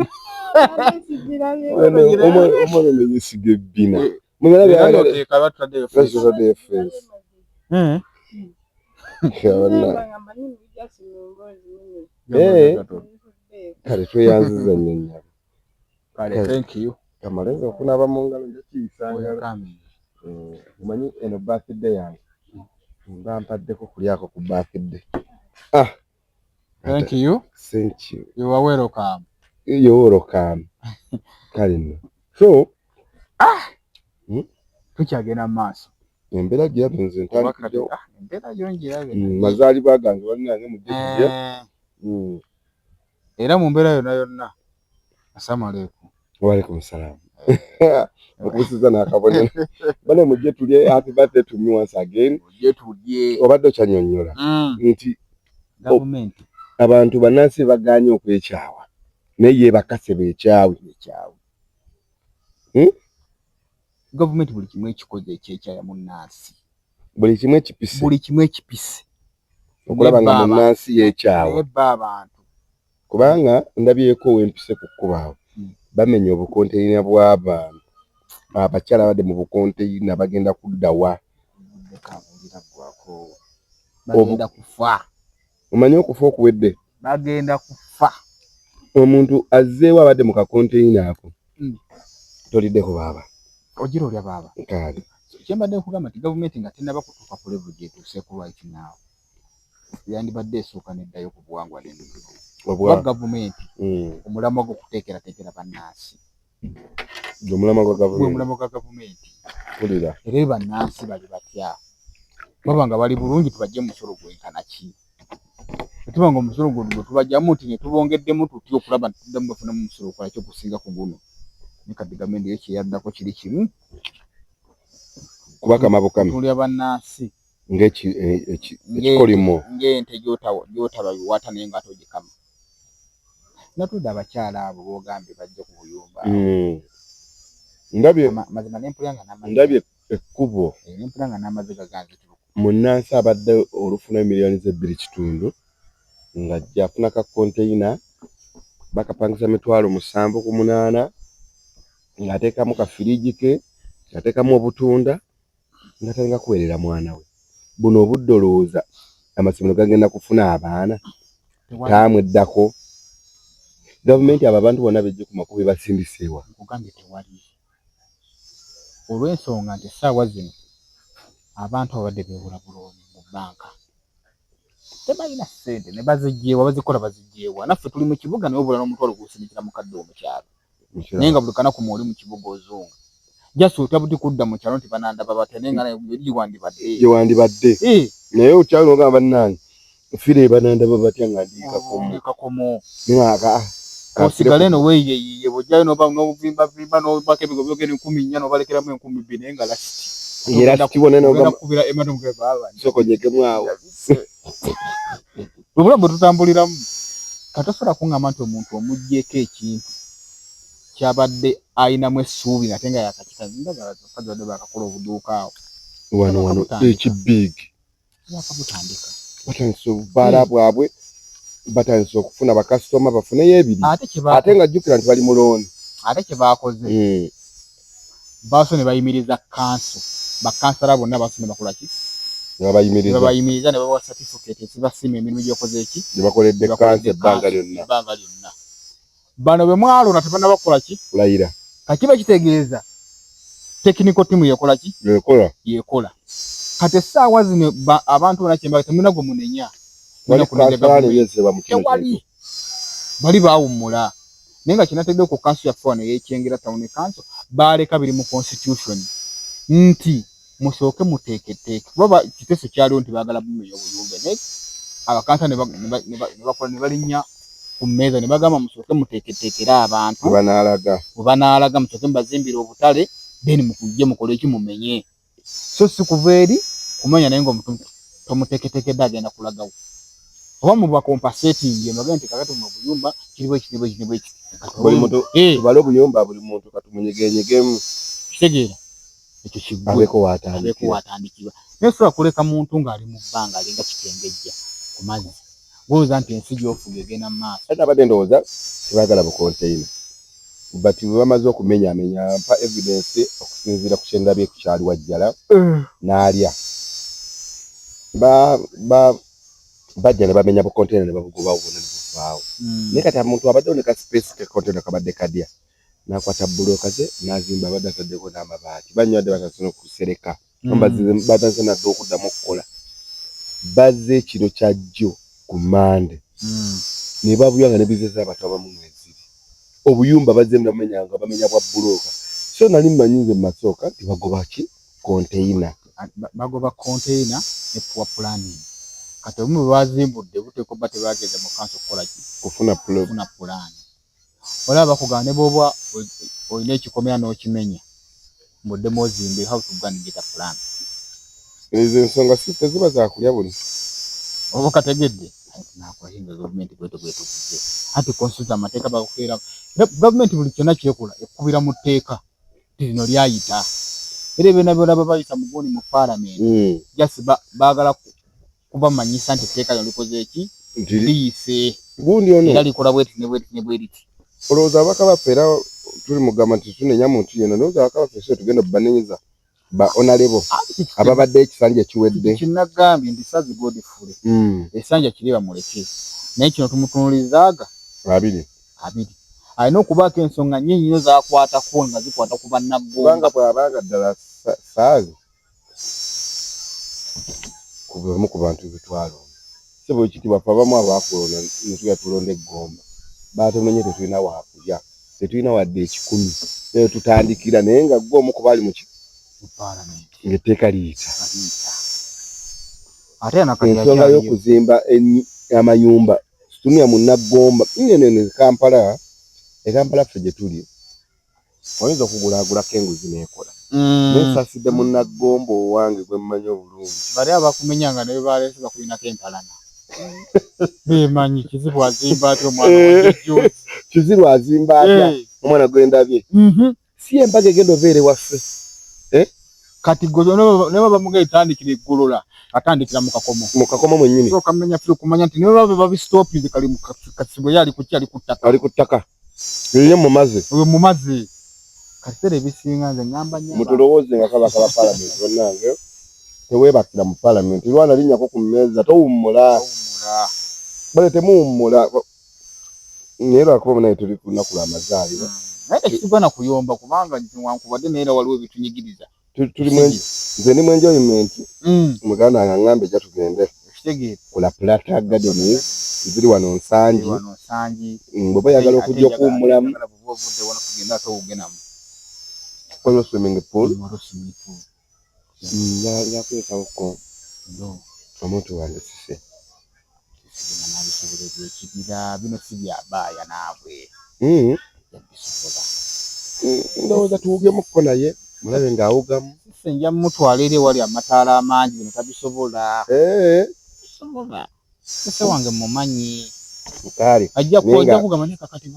Omwana yesiga bina. Mwana bya batadde face. Kale tweyanziza nnyo. Kale thank you. Kamaleza okunaaba mu ngalo njakiyisanga. Omanyi eno birthday yange. Mbampaddeko kulyako ku birthday. Thank you. Thank you. You are welcome. You're welcome. Kale. So, tukyagenda maaso. Embeera girabe nze ntandikiddewo. Embeera yo ngirabe. Mazaalibwa gange balinange mu ddekija. Era mu mbeera yonna. Assalamu alaikum. Wa alaikum salaam. Okusiza n'akabonero. Bane mujje tulye happy birthday to me once again. Mujje tulye. Obadde okyanyonnyola. Nti government abantu bannansi baganye okwekyawa. Naye bakase beekyawe. Government buli kimwe ekikoze ekyekyaya munnansi. Buli kimwe ekipise. Buli kimwe ekipise. Okulaba nga munnansi yeekyawa. Ebba abantu. Kubanga ndabyeko wempise ku kkubaawo. Bamenya obukonteyina bw'abantu. Abakyala badde mu bukonteyina bagenda kuddawa. Bagenda kufa. Omanyi okufa okuwedde? Bagenda kufa. Omuntu azzeewo abadde mu kakonteyina ako. Toliddeko baaba. Ogira olya baaba. Kale. Kyembadde nkugamba nti gavumenti nga tennaba kutuuka ku level gy'etuuseeko right now. Yandibadde esooka neddayo ku buwangwa n'endududu. Obwa gavumenti. Omulamwa gw'okuteekerateekera bannansi. Omulamwa gwa gavumenti. Omulamwa gwa gavumenti. Kulira. Era bannansi bali batya. Baba nga bali bulungi tubajje mu musolo gwenkana ki. Tuba nga omusolo gwe tubajjamu nti ne tubongeddemu tutyo okulaba nti tuddamu bafuna mu musolo kwa kyo kusinga ku guno. Ne kati gavumenti yeekyeyaddako kiri kimu. Kubaka mabukami. Tulya bannansi. Ekikolimo. Ng'ente gy'otaba biwata naye nga togikama. Natudde abakyala abo b'ogambye bajja ku buyumba. Ndabye ekkubo. Nempulanga n'amazzi gaganze turuku. Munnansi abadde olufuna miliyoni ze 2.5 ng'ajja afuna ka konteyina bakapangisa 7,000 ku 8 ng'ateekamu ka firiji ke ng'ateekamu obutunda nga talinga kuweerera mwana we. Buno obudde olowooza amasomero gagenda kufuna abaana taamweddako. Gavumenti abo abantu bonna bejje ku makubo basindiseewa. Nkugambye tewali. Olw'ensonga nti essaawa zino abantu abadde beebula buloomi mu bbanka. Tebalina ssente ne bazigyewa bazikola bazigyewa. Naffe tuli mu kibuga naye obula n'omutwalo gusinzira mu kadde mu kyalo. Naye nga buli kanaku mwoli mu kibuga ozunga. Jaso otabuti kudda mu kyalo nti banandaba batya naye nga giwandibadde. Giwandibadde. Naye okyalo n'ogamba bannange fire banandaba batya nga ndikakomo. Ngaka. Osigale no weeyiye bojjayo n'obuvimba n'obaka ebigo byogera 14 n'obalekeramu 12 nga lasiti. Era kibone n'ogamba kubira emadu mwe baba. Sokonyekemu awo. Obulamu tutambuliramu. Katosobola kuŋŋamba nti omuntu omuggyeko ekintu kyabadde ayinamu essuubi ate nga yakakitandika ndagala bakakola obuduuka awo. Wano ekibig. Yakabutandika. Batandise obubaala bwabwe. Batandise okufuna bakasitoma bafuneyo ebiri. Ate nga jjukira nti bali mulooni. Ate kye baakoze. Baaso ne bayimiriza kanso. Bakansala bonna baaso ne bakola ki? Babayimiriza ne babawa certificate ekibasiima emirimu gy'okoze eki? Gye bakoledde kanso ebbanga lyonna. Bano bwe mwalona tebannaba kukola ki? Kulayira. kakiba kitegeeza technical team yekola ki yekola kati essaawa zino abantu bonna kyemba temuna gwe munenya bali baawummula naye nga kinategedde ku kanso yaffe wano yekyengera town council baaleka biri mu constitution nti musooke muteeketeeke kuba kiteeso kyaliwo nti baagala bumenya obuyumbe naye abakansa ne bakola ne balinnya ku mmeeza ne bagamba musooke muteeketeekera abantu banaalaga musooke mubazimbire obutale then mukujje mukole eki mumenye so si kuva eri kumenya naye ng'omuntu tomuteeketeekedde agenda kulagawo oba muba compensating ye mbagamba nti kakati mu buyumba kiriwo ekiti buli muntu tubale obuyumba buli muntu katumunyegenyegemu kitegeera ekyo kiggweko watandikibwa naye sobola kuleka muntu ng'ali mu bbanga alinga kitengejja ku mazzi gwolowooza nti ensi gy'ofuga egenda mu maaso ate abadde ndowooza tebaagala bukonteyina but bwe bamaze okumenyaamenya mpa evidence okusinziira ku kyendabye ku kyali wajjala n'alya bajja ne bamenya bukonteyina ne babugobawo bwonna ne buvaawo naye kati omuntu abaddewo ne ka space ke konteyina kabadde kadya n'akwata buloka ze n'azimba abadde ataddeko n'amabaati bannywade batasina okusereka batandise nadde okuddamu okukola bazze ekiro kya jjo ku Mande ne babuyanga ne bizinesi abantu abamu mweziri obuyumba bazzeemu namumenya nga bamenya bwa buloka so nali mmanyize mu masooka nti bagoba ki konteyina bagoba konteyina ne poor planning kati obumu bwebazimbudde buteeko bba tebagenda mu kanso okukola ki kufuna pulaani olaba bakugamba ne bw'oba olina ekikomera n'okimenya muddemu ozimbe how to plan get a plan ezo ensonga si teziba za kulya buli oba kategedde nakulayinga gavumenti bwetukuze ati constitution amateeka bakukeera gavumenti buli kyonna kyekola ekkubira mu tteeka lino lyayita era ebyonna byolaba bayita mugoni mu paalamenti just baagala kubamanyisa nti etteeka lino likoze eki liyise gundi ono era likola bweti ne bweriti olowooza abaka baffe era tuli mugamba nti tunenya muntu yenna nolowooza abaka baffe so tugenda kubanenyeza ba honorable ababadde ekisanja kiwedde kinagambye ndi sazi godfule esanja kiriba muleke naye kino tumutunulizaaga abiri alina okubaako ensonga nnyingi nyo zakwatako nga zikwata ku bannaggonga bw'abanga ddala saazi kubamu ku bantu bitwalo se bwe kiti baffe abamu abaakulona netuya tulonda eggomba batumenye tetulina waakulya tetulina wadde ekikumi naye tutandikira naye nga gwe omu ku baali mu paalamenti ng'etteeka liyita ate ensonga y'okuzimba amayumba situniya mu Naggomba nene Kampala ffe gye tuli oyinza okugulaagulako enguzi n'ekola nesaasidde mu Naggomba owange gwe mmanyi obulungi bali abakumenyanga ne baleese bakulinako empalana bemanyi kizibu azimba atya omwana wajjajjo kizibu azimba atya omwana gwendabye si embaga egenda obeere waffe kati ne baba mugaye tandikira eggolola atandikira mu kakomo mwennyini so kamenya ffe kumanya nti ne baba babistopinze kali mu kasibo yali ku ttaka ye mumaze kaseera ebisinga nze ngamba nnyo mutulowooze nga kabaka ba paalamenti bonnange teweebakira mu paalamenti lwana linnyako ku mmeeza towummula bale temuwummula naye lwakuba naye tuli ku lunaku lw'amazaaliro naye tekitugana kuyomba kubanga wankubadde naye era waliwo ebitunyigiriza nze ndi mu enjoyment muganda wange aŋŋambe ejja tugende kula Plata Gardens ziri wano Nsangi bw'oba oyagala okujja okuwummulamu waliwo swimming pool yakuleetawoko omuntu wange sise bino si byabaaya naabwe ndowooza tuwugemuko naye mulabe ng'awugamu nja mutwala eri ewali amataala amangi bino tabisobola ese wange mumanyi ajja kugamba naye kakati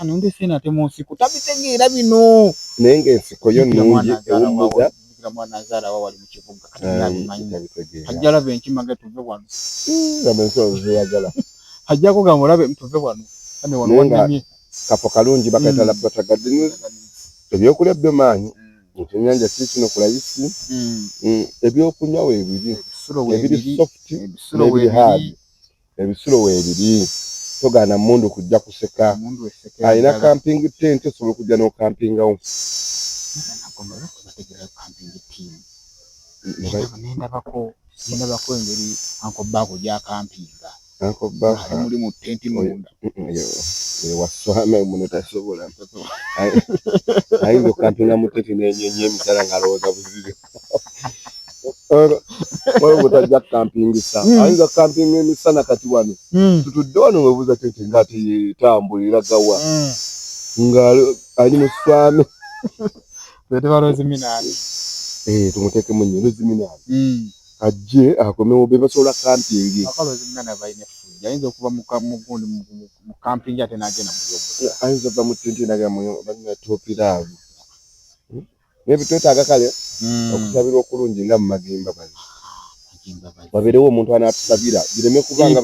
ndi sena ate mu nsiko tabitegeera bino naye ng'ensiko yo nnungi ewummuza mwana azaala wa wali mu kibuga kati yabimanyi ajja laba enkima ge tuve wano ajja kugamba olabe tuve wano kane wano wannamye kafo kalungi bakaita Plata Gardens ebyokulya byo maanyi ekyennyanja si kino kulayisi ebyokunywa weebiri ebiri soft n'ebiri hard ebisulo weebiri togana mundu kujja kuseka alina camping tent osobola kujja n'okampingawo nendabako engeri ankobaako gyakampinga ankobaako muli mu tenti munda waswame muno tasobola ayinza okampinga mu tenti n'enyonyi emisala ng'alowooza buzibe obutajja kampingisa ayinza kampinga emisana kati wano tutudde wano webuuza tenti ng'ate tambulira gawa nga ali mu swame tumuteekemu nnyo loziminaani ajje akomewo be basobola kampingi ayinza okuva mugundi mu kampingi ate n'agenda ayinza va mu tenti nagatopiraavu naye twetaaga kale okusabira okulungi nga mu magimba bali wabeerewo omuntu anaatusabira gireme kubanga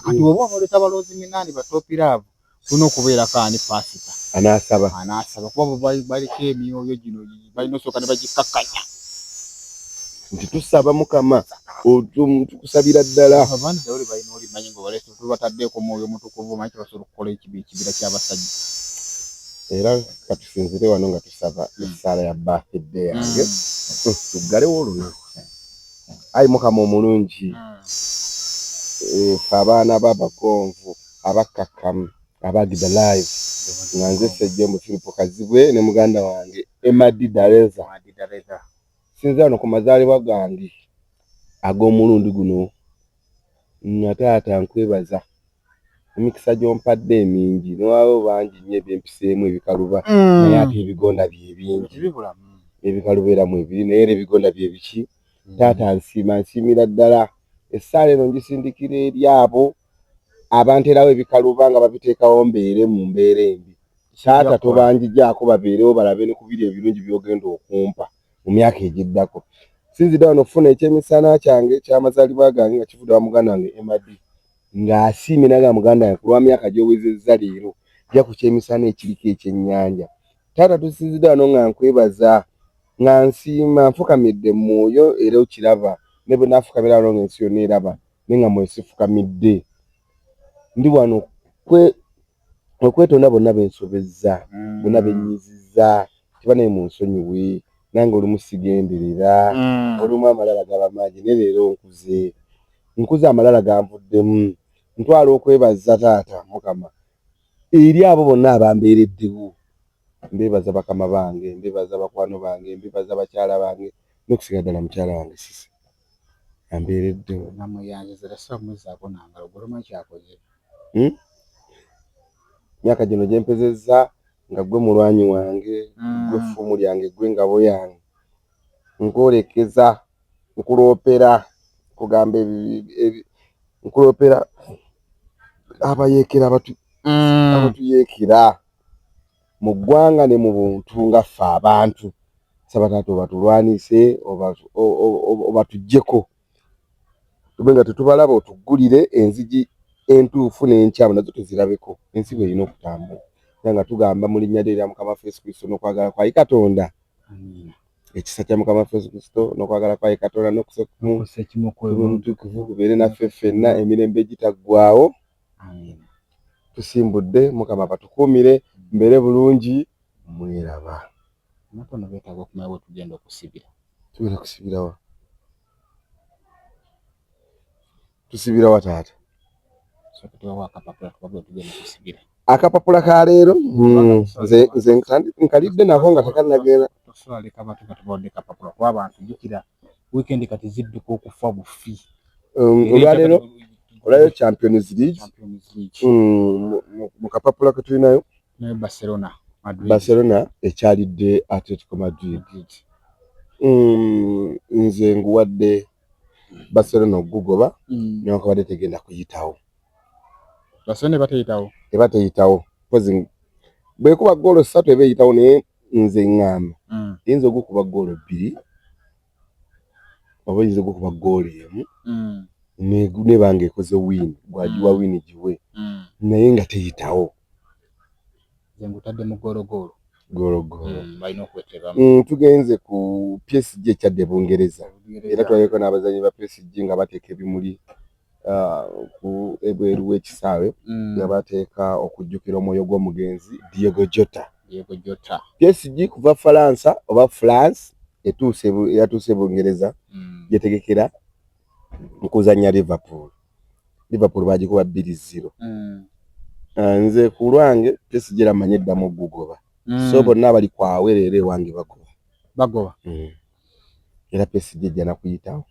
kati oba oleta baloozi minaani batopiraavu tulina okubeerako ani pasika anaasaba kuba baliko emyoyo gino balina osooka ne bagikakkanya nti tusaba Mukama tukusabira ddala abaana oli balina olimanyi ngaobalese tubataddeeko mwoyo mutukuvu omanyi kibasobola okukola ekibira ky'abasajja era katusinzire wano nga tusaba essaala ya birthday yange tuggalewo olunaku ayi Mukama omulungi abaana b'abagonvu abakkakkamu abagida live nga nze Ssejjembo Filipo Kazibwe ne muganda wange Emadi Dareza sinze wano ku mazaalibwa gange ag'omulundi guno nga taata nkwebaza emikisa gy'ompadde emingi newabo bangi nnyo ebyempiseemu ebikaluba naye ate ebigonda bye bingi ebikaluba eramu ebiri naye era ebigonda bye biki taata nsiimira ddala essaala eno ngisindikira eri abo abanterawo ebikaluba nga babiteekawo mbeere mu mbeera embi taata tobanjijaako babeerewo balabe ne ku biri ebirungi by'ogenda okumpa mu myaka egiddako sinzidde wano okufuna ekyemisana kyange ky'amazaalibwa gange nga kivudde wa muganda wange Emadi ng'asiimira nga muganda wange ku lwa myaka gy'owezezza leero ja ku kyemisana ekiriko ekyennyanja taata tusinzidde wano nga nkwebaza nga nsiima nfukamidde mu mwoyo era okiraba ne bwe naafukamira wano ng'ensi yonna eraba naye nga mwesifukamidde ndi wano okwetonda bonna bensobezza bonna bennyizizza kiba naye mu nsonyiwe nange olumu sigenderera olumu amalala gaba mangi ne leero nkuze amalala ganvuddemu ntwala okwebaza taata Mukama eri abo bonna abambeereddewo mbeebaza bakama bange mbeebaza bakwano bange mbeebaza bakyala bange n'okusinga ddala mukyala wange Sisi ambeereddewo myaka gino gye mpezezza nga gwe mulwanyi wange gwe ffumu lyange gwe ngabo yange nkwolekeza nkuloopera kugamba nkuloopera abayeekera abatuyeekera mu ggwanga ne mu buntu nga ffe abantu saba taata obatulwanise obatuggyeko tube nga tetubalaba otuggulire enzigi entuufu n'enkyamu nazo tuzirabeko ensi bwe erina okutambula era nga tugamba mu linnya lye erya Mukama waffe Yesu Kristo n'okwagala kwa Katonda ekisa kya Mukama waffe Yesu Kristo n'okwagala kwa Katonda n'okusekimutukuvu kubeere naffe ffenna emirembe egitaggwaawo tusimbudde Mukama batukuumire mbeere bulungi mweraba tugenda kusibirawa tusibirawa taata akapapula ka leero nze nkalidde nako nga tekanagenda weekend kati zidduka okufa bufi olwaleero olayo Champions League mu kapapula ke tulinayo Barcelona ekyalidde Atletico Madrid nze nguwadde Barcelona ogugoba newankubadde tegenda kuyitawo eba teyitawo pozi bwekuba goolo 3 eba eyitawo naye nze ngamba eyinza ogukuba goolo 2 oba eyinza ogukuba goolo 1 nebanga ekoze win gwagiwa win giwe naye nga teyitawo goolo tugenze ku PSG ekyadde Bungereza era twaleko n'abazanyi ba PSG nga bateeka ebimuli ku ebweru w'ekisaawe nga bateeka okujjukira omwoyo gw'omugenzi Diego Jota. PSG kuva Faransa oba France yatuuse Bungereza yetegekera okuzannya Liverpool bagikuba 2-0. Nze ku lwange PSG eramanyi eddamu okugoba. So bonna abali kwaweerera ewange bagoba. Era PSG ejja nakuyitawo.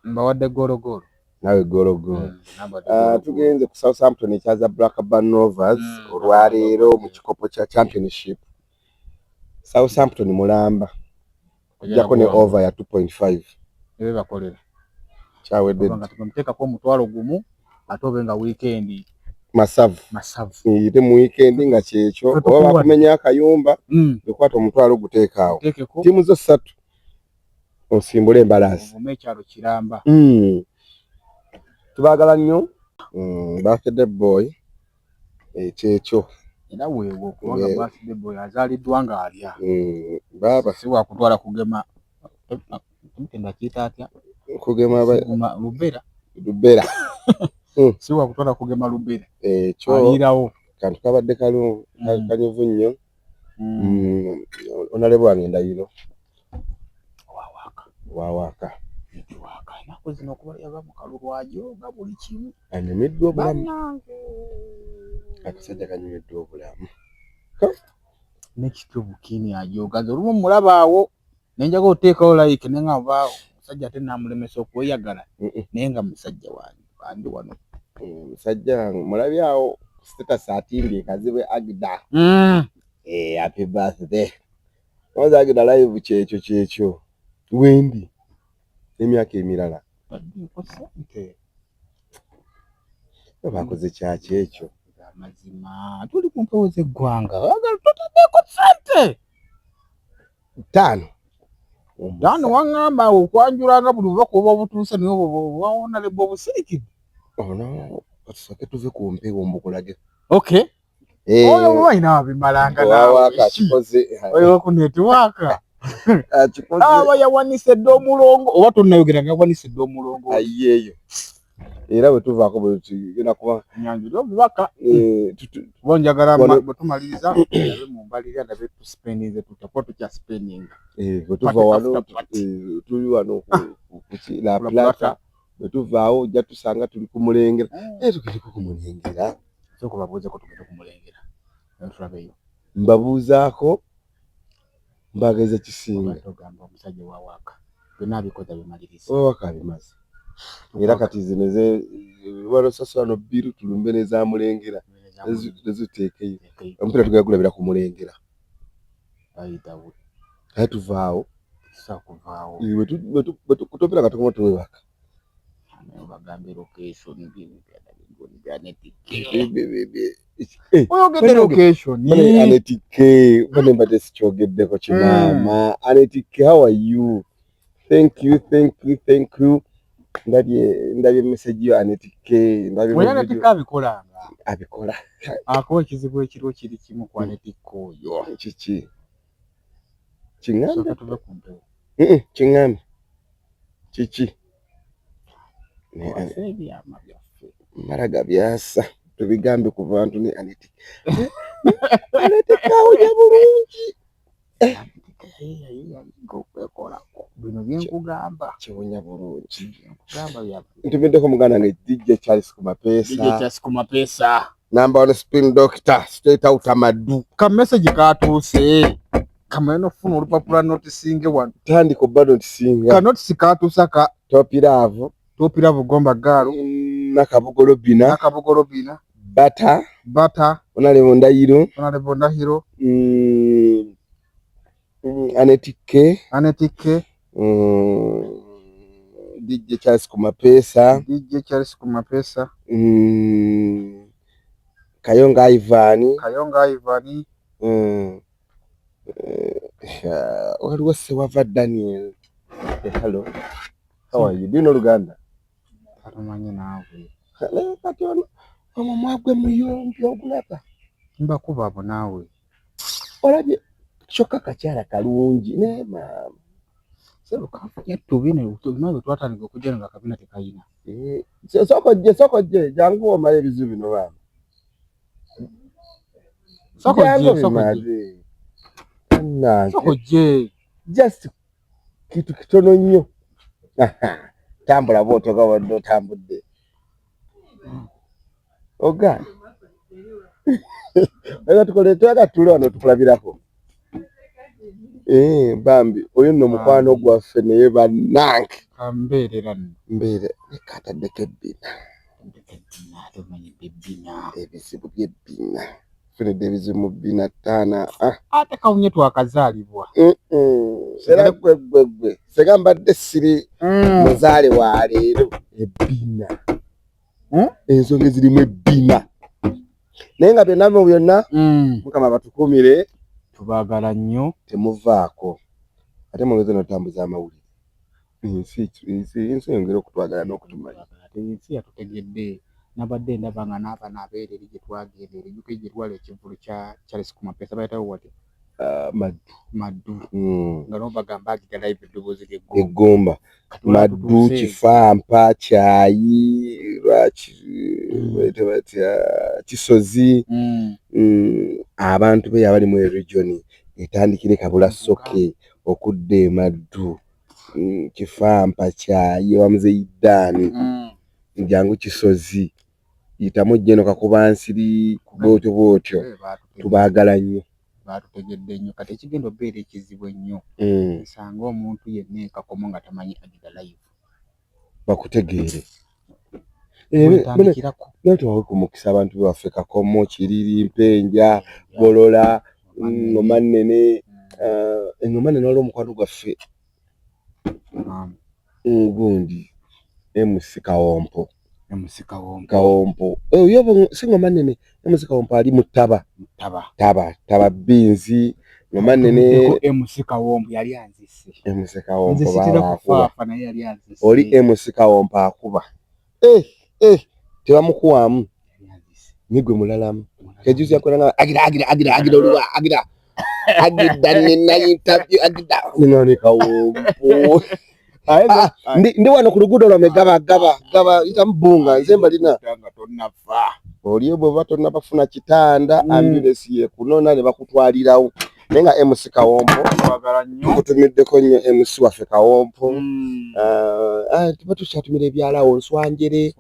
Mbawadde gologolo. Nawe gologolo. Tugenze ku Southampton ekyaza Blackburn Rovers olwaleero mu kikopo kya Championship. Southampton mulamba. Jako ne over ya 2.5. Ebe bakolera. Kyawedde. Nga tukamteekako omutwalo gumu ate obenga weekend. Masavu. Ite mu weekend nga kyekyo oba bakumenya akayumba bikwata omutwalo guteekaawo. Timu zo 3 osimbula embalasi. Omekyalo kiramba. Tubagala nnyo. Birthday boy kyekyo. Era weewo kubanga birthday boy azaliddwa nga alya. Baba si wa kutwala kugema ntenda kita atya kugema lubera. Si wa kutwala kugema lubera. Kyo ayirawo kantu kabadde kanyovu nnyo. Onalebo angenda yino wawaka nako zino okuba yava mu kalulwajo nga buli kimu anyumiddwa obulamu. Akasajja kanyumiddwa obulamu. Nekityo bukini ajogaza olumu mulabaawo nenjaga oteekawo like nenga vaawo musajja ate namulemesa okweyagala naye nga musajja wange bandi wano musajja mulabyawo status atimbi kazibe Agda. Happy birthday. Waza Agda live kyekyo wendi emyaka emirala bakoze kyaki ekyo amazima tuli ku mpewo z'eggwanga tutaddeko ssente 5 wangamba okwanjulanga buli bubaka oba obutuuse niwe wawona lebo obusirikidde batusooke tuve ku mpewo mbukulage. Oyo walina wabimalanga nawe oyo ku netiwaaka aba yawanise dde omulongo oba tonnayogera nga yawanise dde omulongo ayeeyo era bwe tuvaako bwe tugenda kuba nyanjulira obubaka bonjagala bwe tumaliriza abe mu mbalirya ndabe tuspendinze tutakuwa tukya spendinga bwe tuva wano tuli wano la plata bwe tuvaawo ojja tusanga tuli ku mulengera tugende ku mulengera soko babuuzeko tugende ku mulengera tulabeyo mbabuuzaako mbageze kisinga togamba omusajja wa waaka byonna abikoza bimaliriza waka bimaze era kati zineze wano sasa wano biru tulumbe neza mulengera neziteekeyo ompira tugagulabira ku mulengera ayitawo kati tuvaawo sakuvaawo kutopera katukomo tuwebaka bagambe location Anetike mbade sichogeddeko kinama. Anetike, how are you? Thank you. Ndabye message yo Anetike. Anetike abikola. Ako ekizibu ekiro kiri kimu ku Anetike oyo. Kiki? Kingambe. So tuve ku mpewo. Kingambe. Kiki? Maraga byasa. Tubigambe ku bantu ni Anetike. Anetike oya bulungi. Bino byenkugamba kiwonya bulungi. Nkugamba byaba. Ntumiddeko muganda ne DJ Charles Kumapesa. Number 1 spin doctor straight out Amadu. Ka message katuuse. Kameno funa olupapula notisinge wano. Tandiko bado notisinga. Ka notice katuusa ka Topiravu Gomba Galo. Nakabugolo bina. Bata. Onale Ndahiro. Anetike. DJ Charles Kumapesa. Kayonga Ivan. Waliwo Sewava Daniel. Hello. How are you? Do you know Luganda? Atamanyi naawe. Kati ono omwagwe muyombi ogulaba. Mbakuba abo naawe. Olabye kyokka kakyala kalungi ne mama. Sebo kafa yatubine nawe twatandika okujja nga kabina tekayina. Soko je jangu omale ebizibu bino bana. Soko je. Just kitu kitono nnyo. Tambula botoka wadde otambudde. Oga. Ega tukoleetera tule wano tukulabirako. Bambi oyo nno mukwano gwaffe naye bannange. Ambeerera nno. Mbeere ekataddeko ebbina. Ebizibu by'ebbina. Funidde ebizibu mu bbina ttaana. Ate kawunye twakazaalibwa. Era gwe sega mbadde siri muzaale wa leero ebbina. Ensonga ezirimu ebbina. Naye nga byonna mu byonna Mukama batukumire. Tubaagala nnyo. Temuvaako. Ate mulowooza n'otambuza amawulire. Ensi yongera okutwagala n'okutumanya. Ensi yatutegedde. Nabadde ndaba nga n'abaana abeereri gye twagenda erinyuka gye twala ekivvulu kya Charles Kumapesa bayitawo wati. Maddu. Nga no bagamba agita live eddoboozi ly'eggomba. Maddu, Kifampa, Kyayi, Kisozi. Abantu be abali mu region etandikire Kabula Soke okudda e Maddu. Kifampa, Kyayi, Wamuzeyidaani. Njangu Kisozi. Yitamu jjeno Kakubansiri bwotyo. Tubaagala nnyo. Batutegedde nnyo kati ekigenda obeera ekizibu ennyo. Nsanga omuntu yenna enkakomo nga tamanyi agita live. Bakutegeere. Tuwawe ku mukisa abantu baffe Kakomo, Kiriri, Mpenja, Bolola, Ngoma Nnene. Engoma Nnene waliwo omukwano gwaffe gundi MC Kawompo. Oyo si Ngoma Nnene. MC Kawompo ali mu Ttaba. Ttaba Binzi. Ngoma Nnene. MC Kawompo yali anzise. MC Kawompo baakuba. Oli MC Kawompo akuba. Tebamukuwamu. Migwe mulalamu. Kejuzi yakolanga agira oluwa agira. Agida nina interview agida. Ngani Kawompo. Ndi wano ku luguudo lwa gaba itambunga nze mbalina oli bwe tonnabafuna kitanda ambulance ye kunona ne bakutwalirawo nenga MC Kawompo tukutumiddeko nnyo MC waffe Kawompo tuba tukyatumira ebyalawo Nswanjere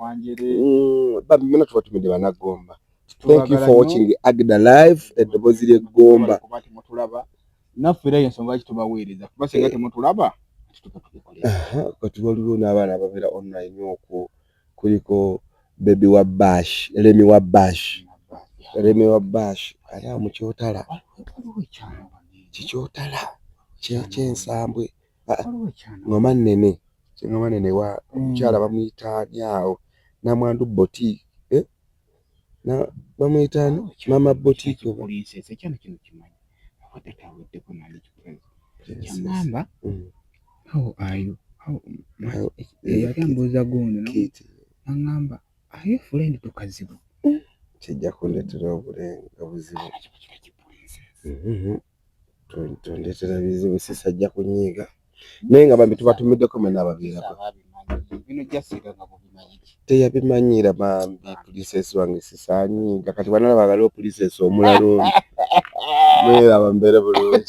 bamina tubatumidde Banagomba. Thank you for watching Agida Live eddoboozi ly'eggomba. Naffe era ensonga kitubaweereza kuba singa temutulaba kati waliwo n'abaana ababeera online okwo kuliko Baby wa Bash, Remi wa Bash ali awo mu Kyotala. Kikyotala ky'ensambwe. Ngoma Nnene wa mukyala bamuyita nyawo Namwandu Boutique. Bamuyita Mama Boutique. How are you? Yakambuza gundi nangamba are you friend to Kazibu? Kijja kundeetera obulenga buzibu. Tondeetera bizibu sisajja kunyiiga. Naye nga bambi tubatumiddeko mwe n'ababeerako. Bino gyasiga nga bubimanyi. Teyabimanyira bambi puliseesi wange sisaanyiiga kati banalaba bagaliwo puliseesi omulala ono. Mweraba mbeere bulungi.